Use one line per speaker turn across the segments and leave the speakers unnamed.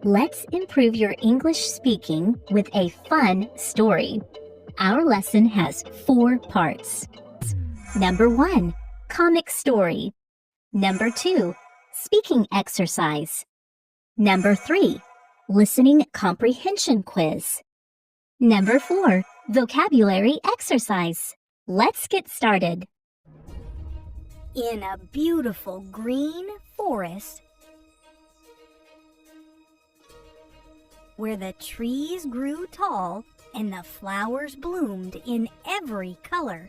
Let's improve your English speaking with a fun story. Our lesson has 4 parts. Number 1, comic story. Number 2, speaking exercise. Number 3, listening comprehension quiz. Number 4, vocabulary exercise. Let's get started. In a beautiful green forest, where the trees grew tall and the flowers bloomed in every color,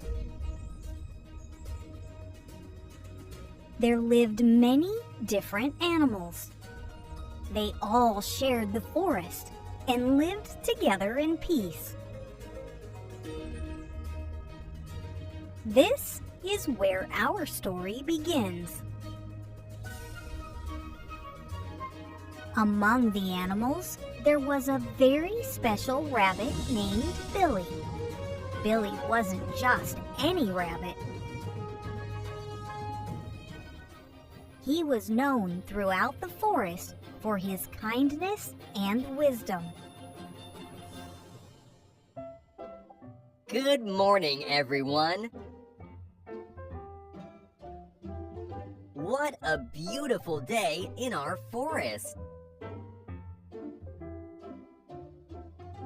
there lived many different animals. They all shared the forest and lived together in peace. This is where our story begins. Among the animals, there was a very special rabbit named Billy. Billy wasn't just any rabbit. He was known throughout the forest for his kindness and wisdom.
Good morning, everyone. What a beautiful day in our forest.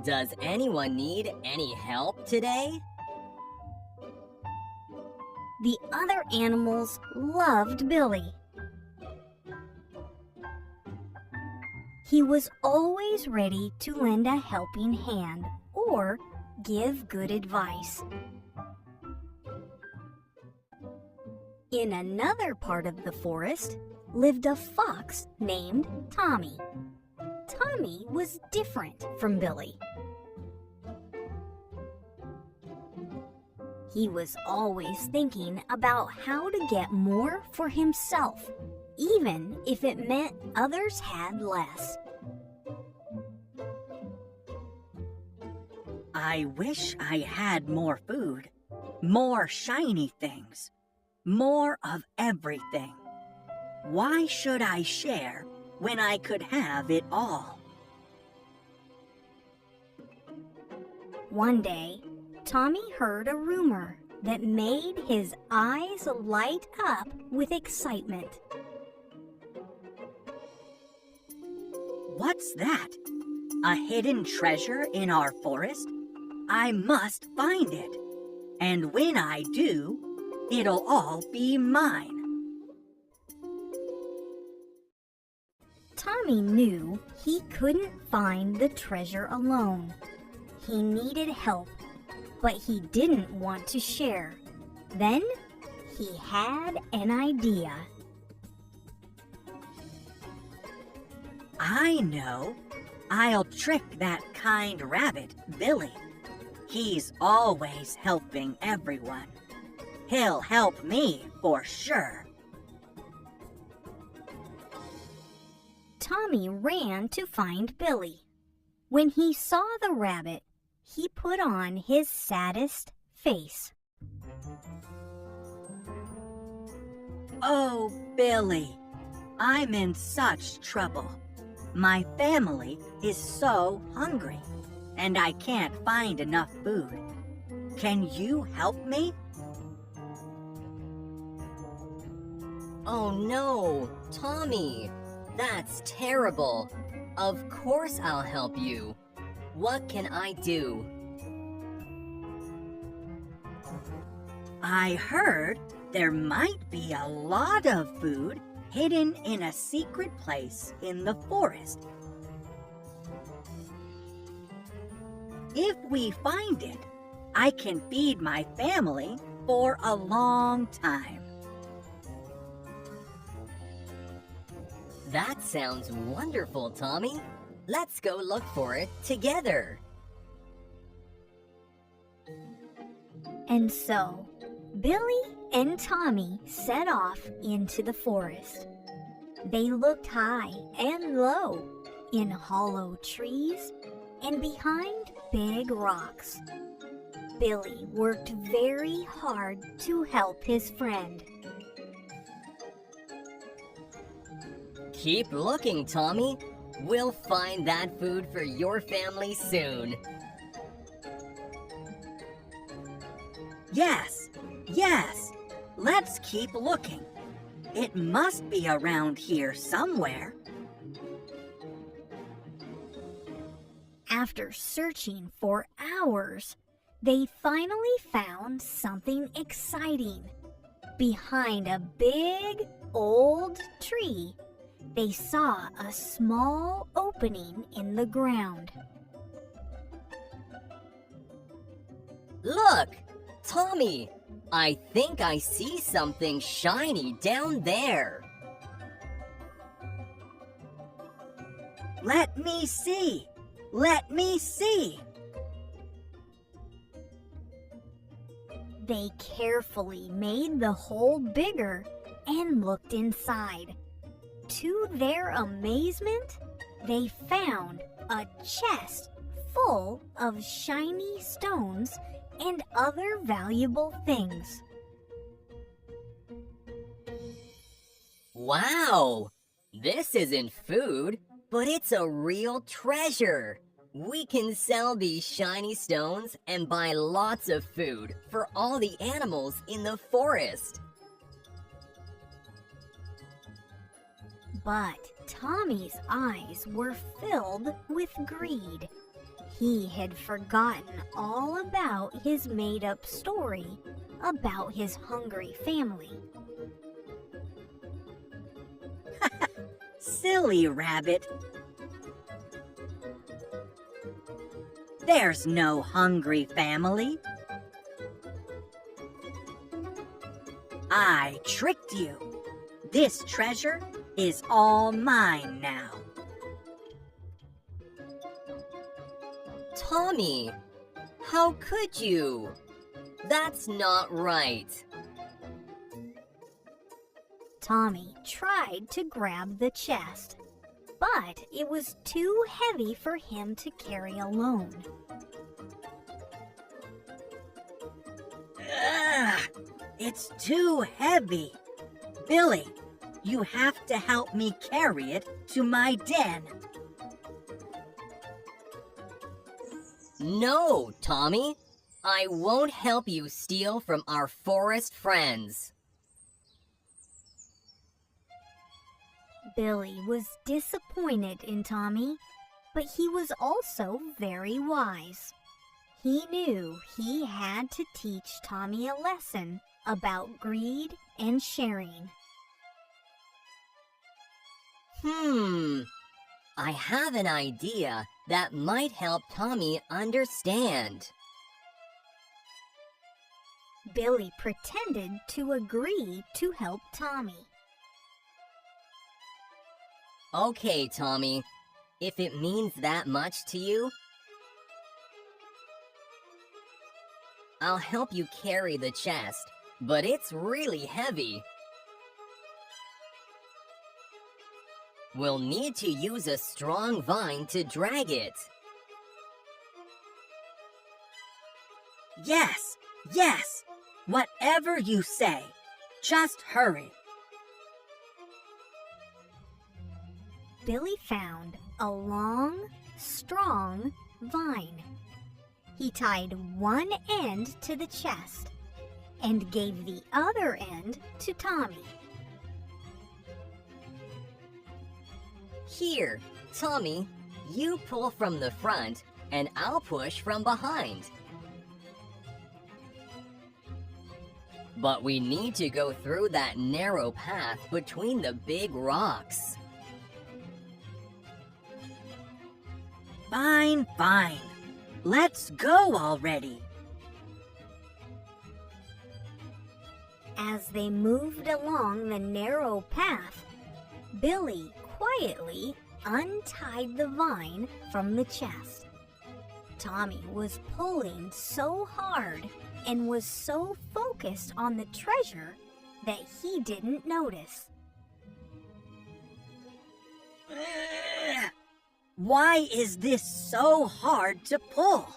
Does anyone need any help today?
The other animals loved Billy. He was always ready to lend a helping hand or give good advice. In another part of the forest lived a fox named Tommy. Tommy was different from Billy. He was always thinking about how to get more for himself, even if it meant others had less.
I wish I had more food, more shiny things, more of everything. Why should I share when I could have it all?
One day, Tommy heard a rumor that made his eyes light up with excitement.
What's that? A hidden treasure in our forest? I must find it. And when I do, it'll all be mine.
Tommy knew he couldn't find the treasure alone. He needed help, but he didn't want to share. Then he had an idea.
I know. I'll trick that kind rabbit, Billy. He's always helping everyone. He'll help me for sure.
Tommy ran to find Billy. When he saw the rabbit, he put on his saddest face.
Oh, Billy, I'm in such trouble. My family is so hungry, and I can't find enough food. Can you help me?
Oh no, Tommy, that's terrible. Of course I'll help you. What can I do?
I heard there might be a lot of food hidden in a secret place in the forest. If we find it, I can feed my family for a long time.
That sounds wonderful, Tommy. Let's go look for it together.
And so, Billy and Tommy set off into the forest. They looked high and low, in hollow trees and behind big rocks. Billy worked very hard to help his friend.
Keep looking, Tommy. We'll find that food for your family soon.
Yes, yes. Let's keep looking. It must be around here somewhere.
After searching for hours, they finally found something exciting. Behind a big, old tree, they saw a small opening in the ground.
Look, Tommy, I think I see something shiny down there.
Let me see. Let me see.
They carefully made the hole bigger and looked inside. To their amazement, they found a chest full of shiny stones and other valuable things.
Wow! This isn't food, but it's a real treasure. We can sell these shiny stones and buy lots of food for all the animals in the forest.
But Tommy's eyes were filled with greed. He had forgotten all about his made-up story about his hungry family.
Silly rabbit. There's no hungry family. I tricked you. This treasure is all mine now.
Tommy, how could you? That's not right.
Tommy tried to grab the chest, but it was too heavy for him to carry alone.
Ugh, it's too heavy. Billy, you have to help me carry it to my den.
No, Tommy. I won't help you steal from our forest friends.
Billy was disappointed in Tommy, but he was also very wise. He knew he had to teach Tommy a lesson about greed and sharing.
I have an idea that might help Tommy understand.
Billy pretended to agree to help Tommy.
Okay, Tommy, if it means that much to you, I'll help you carry the chest, but it's really heavy. We'll need to use a strong vine to drag it.
Yes, yes, whatever you say. Just hurry.
Billy found a long, strong vine. He tied one end to the chest and gave the other end to Tommy.
Here, Tommy, you pull from the front and I'll push from behind. But we need to go through that narrow path between the big rocks.
Fine, fine. Let's go already.
As they moved along the narrow path, Billy quietly untied the vine from the chest. Tommy was pulling so hard and was so focused on the treasure that he didn't notice.
Ugh. Why is this so hard to pull?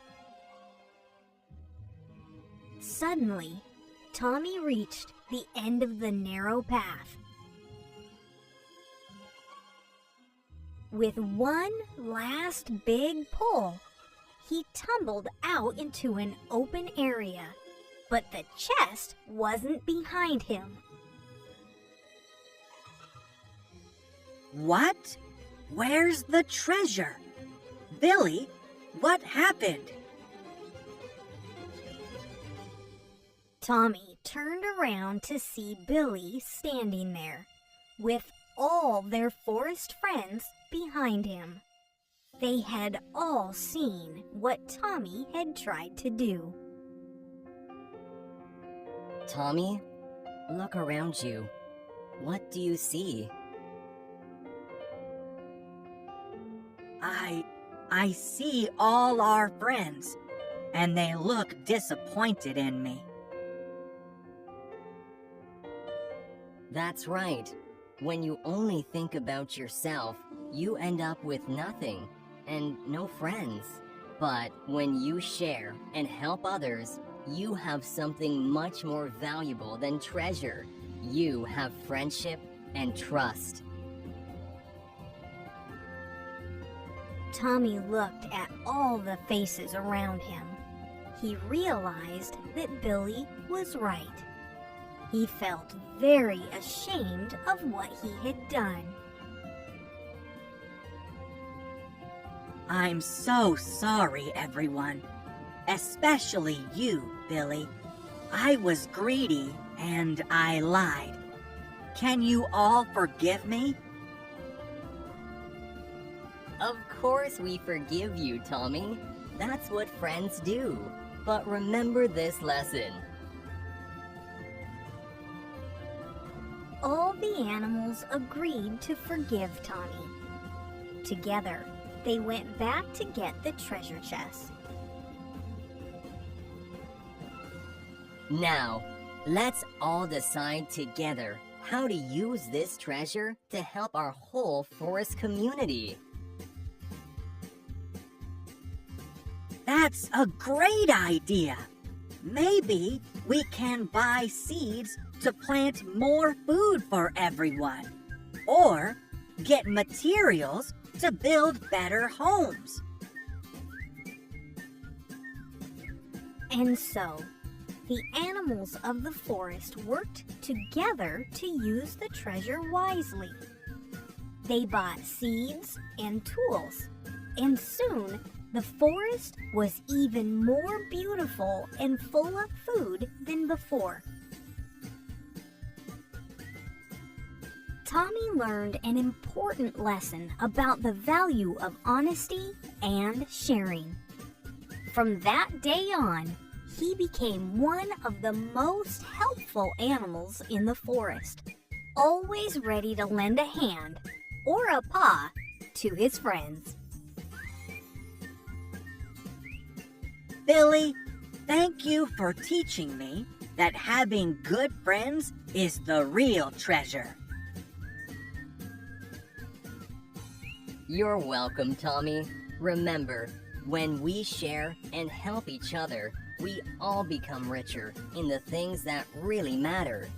Suddenly, Tommy reached the end of the narrow path. With one last big pull, he tumbled out into an open area, but the chest wasn't behind him.
What? Where's the treasure? Billy, what happened?
Tommy turned around to see Billy standing there, with all their forest friends behind him. They had all seen what Tommy had tried to do.
Tommy, look around you. What do you see?
I see all our friends, and they look disappointed in me.
That's right. When you only think about yourself, you end up with nothing and no friends. But when you share and help others, you have something much more valuable than treasure. You have friendship and trust.
Tommy looked at all the faces around him. He realized that Billy was right. He felt very ashamed of what he had done.
I'm so sorry, everyone. Especially you, Billy. I was greedy and I lied. Can you all forgive me?
Of course we forgive you, Tommy. That's what friends do. But remember this lesson.
All the animals agreed to forgive Tommy. Together, they went back to get the treasure chest.
Now, let's all decide together how to use this treasure to help our whole forest community.
That's a great idea. Maybe we can buy seeds to plant more food for everyone, or get materials to build better homes.
And so, the animals of the forest worked together to use the treasure wisely. They bought seeds and tools, and soon the forest was even more beautiful and full of food than before. Tommy learned an important lesson about the value of honesty and sharing. From that day on, he became one of the most helpful animals in the forest, always ready to lend a hand or a paw to his friends.
Billy, thank you for teaching me that having good friends is the real treasure.
You're welcome, Tommy. Remember, when we share and help each other, we all become richer in the things that really matter.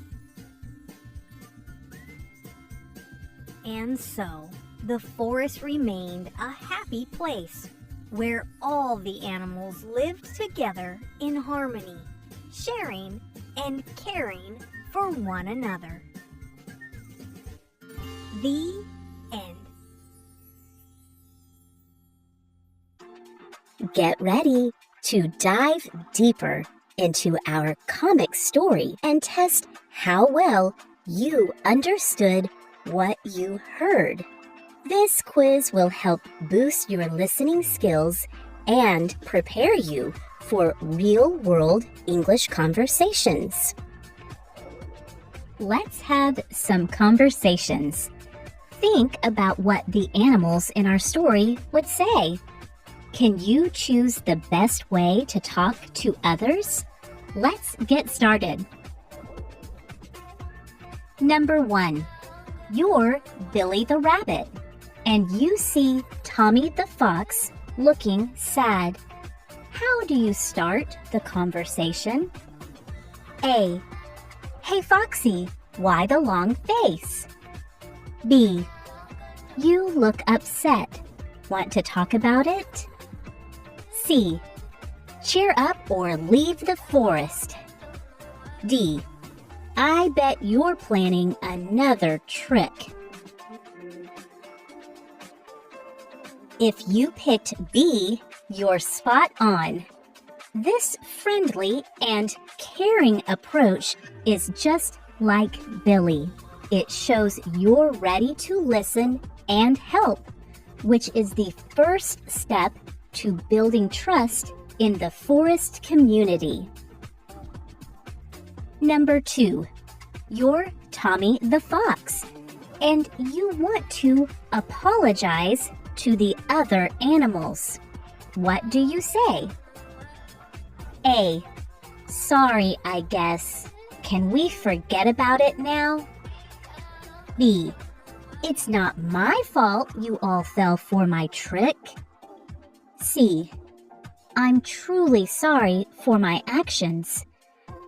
And so, the forest remained a happy place where all the animals lived together in harmony, sharing and caring for one another. The end.
Get ready to dive deeper into our comic story and test how well you understood what you heard. This quiz will help boost your listening skills and prepare you for real-world English conversations. Let's have some conversations. Think about what the animals in our story would say. Can you choose the best way to talk to others? Let's get started. Number 1. You're Billy the Rabbit, and you see Tommy the Fox looking sad. How do you start the conversation? A. Hey Foxy, why the long face? B. You look upset. Want to talk about it? C. Cheer up or leave the forest. D. I bet you're planning another trick. If you picked B, you're spot on. This friendly and caring approach is just like Billy. It shows you're ready to listen and help, which is the first step to building trust in the forest community. Number 2, you're Tommy the Fox, and you want to apologize to the other animals. What do you say? A. Sorry, I guess. Can we forget about it now? B. It's not my fault you all fell for my trick. C. I'm truly sorry for my actions.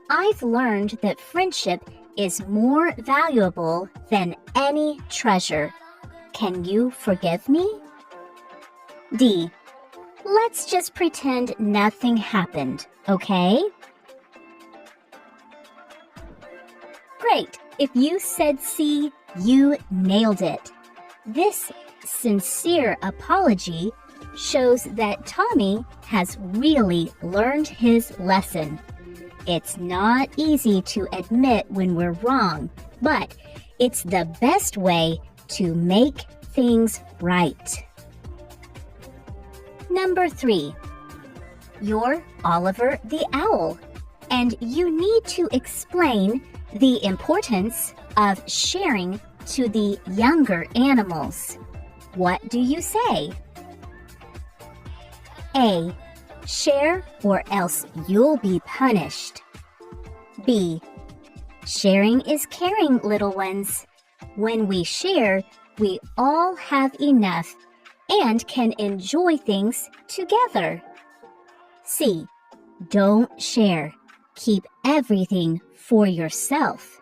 I've learned that friendship is more valuable than any treasure. Can you forgive me? D. Let's just pretend nothing happened, okay? Great. If you said C, you nailed it. This sincere apology shows that Tommy has really learned his lesson. It's not easy to admit when we're wrong, but it's the best way to make things right. Number 3, you're Oliver the Owl, and you need to explain the importance of sharing to the younger animals. What do you say? A. Share or else you'll be punished. B. Sharing is caring, little ones. When we share, we all have enough and can enjoy things together. C. Don't share. Keep everything for yourself.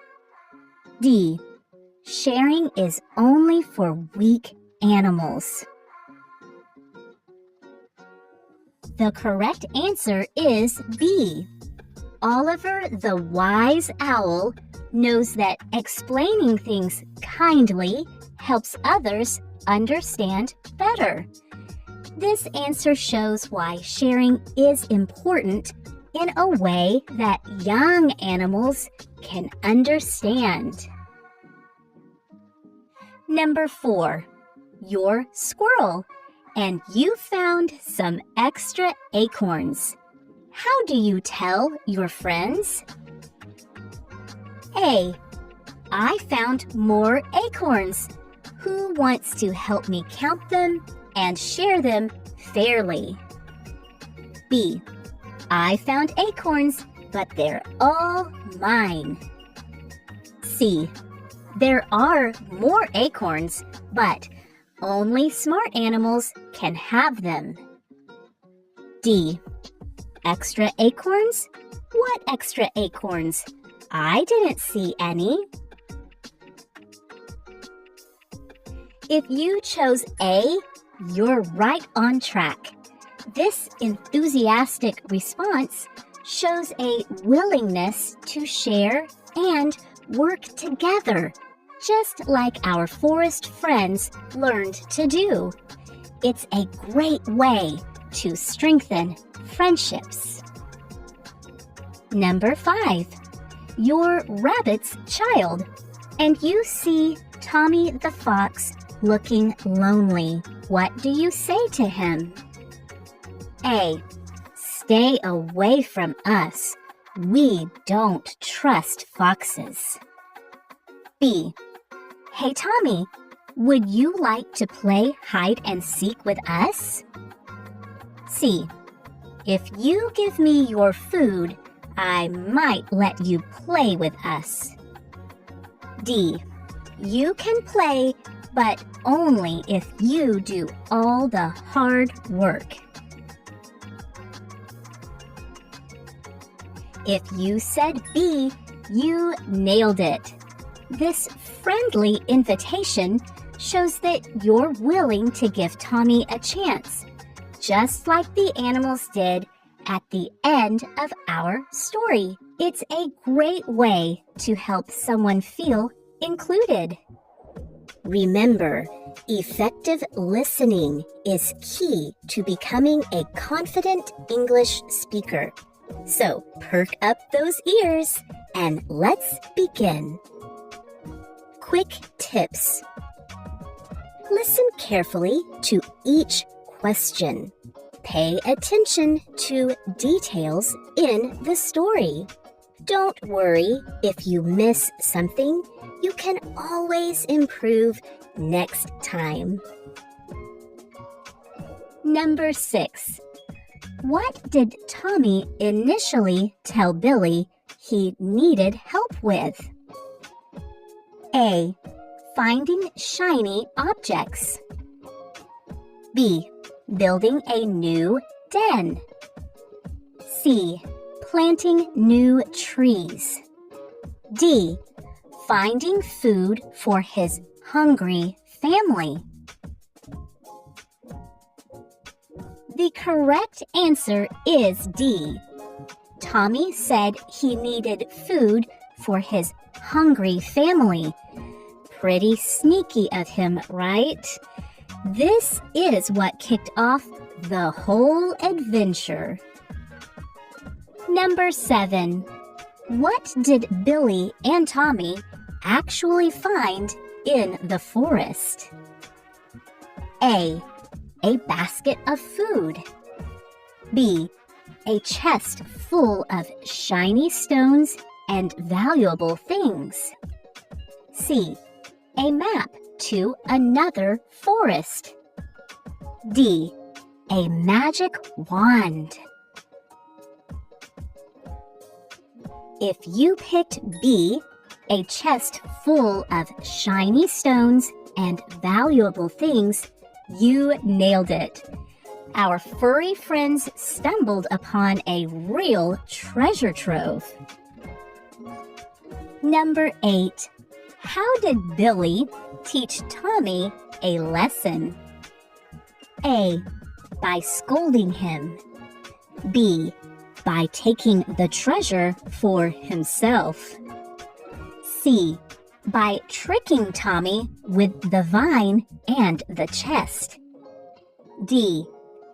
D. Sharing is only for weak animals. The correct answer is B. Oliver the wise owl knows that explaining things kindly helps others understand better. This answer shows why sharing is important in a way that young animals can understand. Number 4, you're Squirrel, and you found some extra acorns. How do you tell your friends? A. I found more acorns. Who wants to help me count them and share them fairly? B. I found acorns, but they're all mine. C. There are more acorns, but only smart animals can have them. D. Extra acorns? What extra acorns? I didn't see any. If you chose A, you're right on track. This enthusiastic response shows a willingness to share and work together, just like our forest friends learned to do. It's a great way to strengthen friendships. Number 5, you're Rabbit's child, and you see Tommy the Fox looking lonely. What do you say to him? A. Stay away from us. We don't trust foxes. B. Hey, Tommy, would you like to play hide and seek with us? C. If you give me your food, I might let you play with us. D. You can play, but only if you do all the hard work. If you said B, you nailed it. This friendly invitation shows that you're willing to give Tommy a chance, just like the animals did at the end of our story. It's a great way to help someone feel included. Remember, effective listening is key to becoming a confident English speaker. So perk up those ears and let's begin. Quick tips. Listen carefully to each question. Pay attention to details in the story. Don't worry if you miss something. You can always improve next time. Number 6. What did Tommy initially tell Billy he needed help with? A. Finding shiny objects. B. Building a new den. C. Planting new trees. D. Finding food for his hungry family. The correct answer is D. Tommy said he needed food for his hungry family. Pretty sneaky of him, right? This is what kicked off the whole adventure. Number 7. What did Billy and Tommy actually find in the forest? A. A basket of food. B. A chest full of shiny stones and valuable things. C. A map to another forest. D. A magic wand. If you picked B, a chest full of shiny stones and valuable things, you nailed it. Our furry friends stumbled upon a real treasure trove. Number 8. How did Billy teach Tommy a lesson? A. By scolding him. B. By taking the treasure for himself. C. By tricking Tommy with the vine and the chest. D.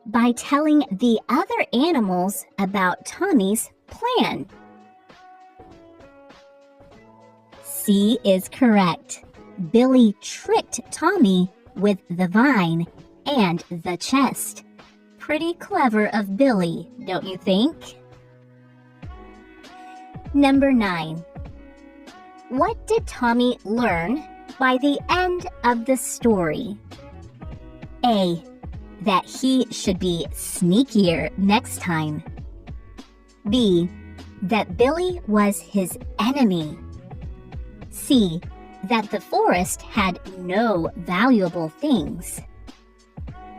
By telling the other animals about Tommy's plan. C is correct. Billy tricked Tommy with the vine and the chest. Pretty clever of Billy, don't you think? Number 9. What did Tommy learn by the end of the story? A. That he should be sneakier next time. B. That Billy was his enemy. C. That the forest had no valuable things.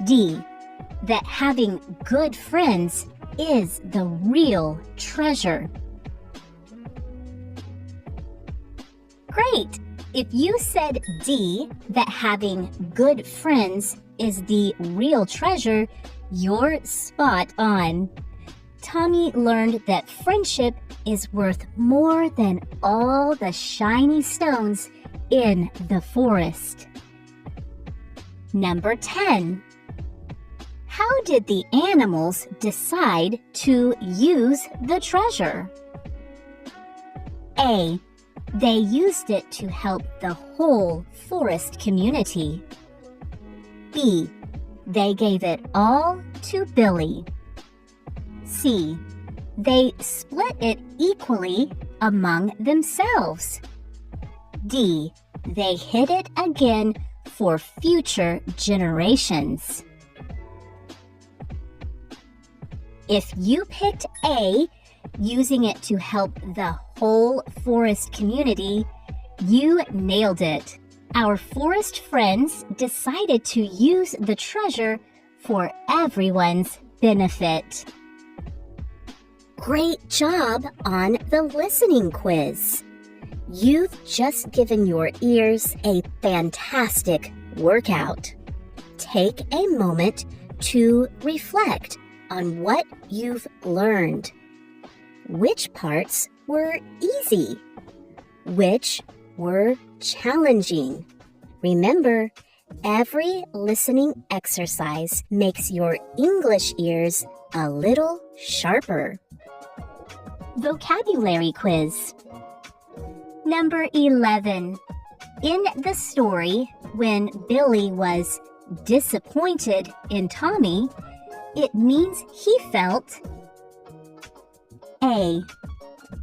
D. That having good friends is the real treasure. Great! If you said D, that having good friends is the real treasure, you're spot on. Tommy learned that friendship is worth more than all the shiny stones in the forest. Number 10. How did the animals decide to use the treasure? A. They used it to help the whole forest community. B. They gave it all to Billy. C. They split it equally among themselves. D. They hid it again for future generations. If you picked A, using it to help the whole forest community, you nailed it. Our forest friends decided to use the treasure for everyone's benefit. Great job on the listening quiz. You've just given your ears a fantastic workout. Take a moment to reflect on what you've learned. Which parts were easy? Which were challenging? Remember, every listening exercise makes your English ears a little sharper. Vocabulary quiz.
Number 11. In the story, when Billy was disappointed in Tommy, it means he felt A.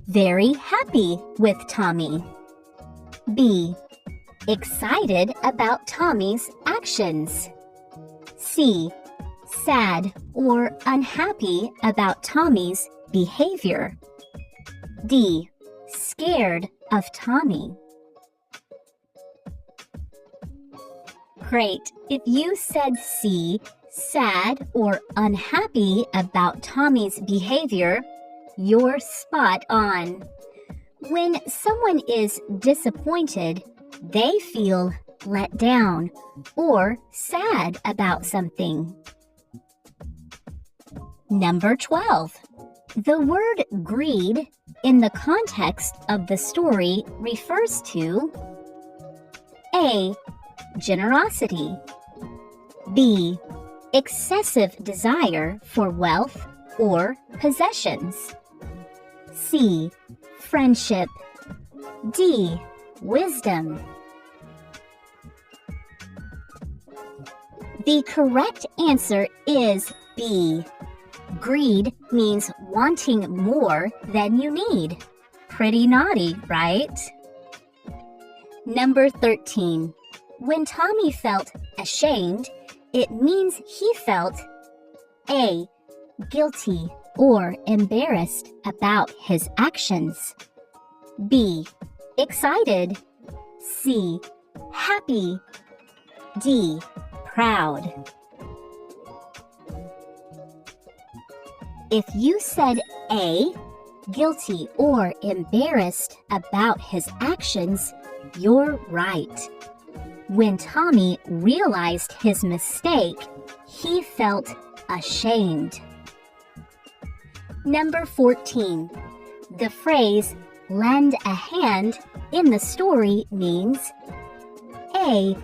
Very happy with Tommy. B. Excited about Tommy's actions. C. Sad or unhappy about Tommy's behavior. D. Scared of Tommy. Great. If you said C, sad or unhappy about Tommy's behavior, you're spot on. When someone is disappointed, they feel let down or sad about something. Number 12. The word greed in the context of the story refers to A. Generosity. B. Excessive desire for wealth or possessions. C. Friendship. D. Wisdom. The correct answer is B. Greed means wanting more than you need. Pretty naughty, right? Number 13. When Tommy felt ashamed, it means he felt A. Guilty or embarrassed about his actions. B. Excited. C. Happy. D. Proud. If you said A, guilty or embarrassed about his actions, you're right. When Tommy realized his mistake, he felt ashamed. Number 14. The phrase lend a hand in the story means A.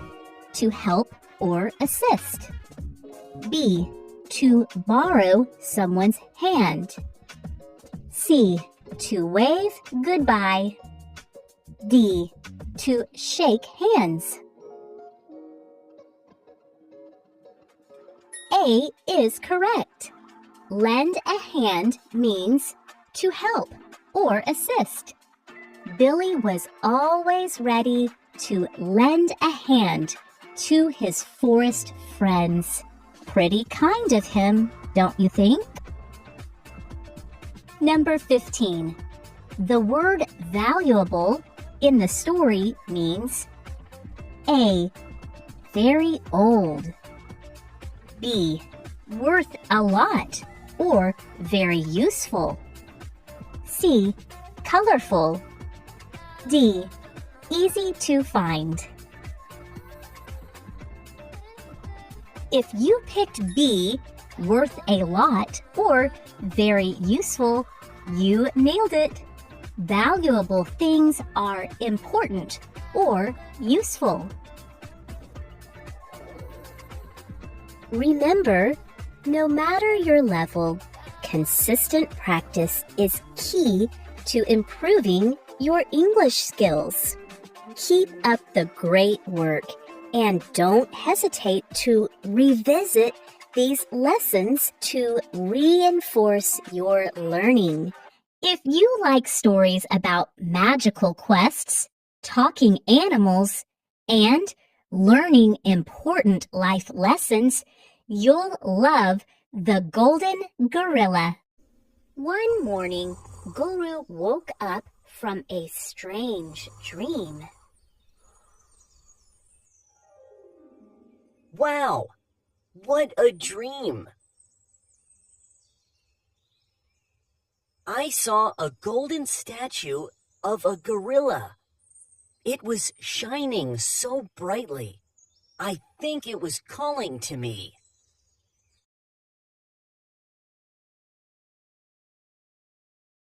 To help or assist. B. To borrow someone's hand. C. To wave goodbye. D. To shake hands. A is correct. Lend a hand means to help or assist. Billy was always ready to lend a hand to his forest friends. Pretty kind of him, don't you think? Number 15. The word valuable in the story means A. Very old. B. Worth a lot or very useful. C. Colorful. D. Easy to find. If you picked B, worth a lot or very useful, you nailed it. Valuable things are important or useful.
Remember, no matter your level, consistent practice is key to improving your English skills. Keep up the great work and don't hesitate to revisit these lessons to reinforce your learning.
If you like stories about magical quests, talking animals, and learning important life lessons, you'll love The Golden Gorilla.
One morning, Guru woke up from a strange dream.
Wow, what a dream! I saw a golden statue of a gorilla. It was shining so brightly. I think it was calling to me.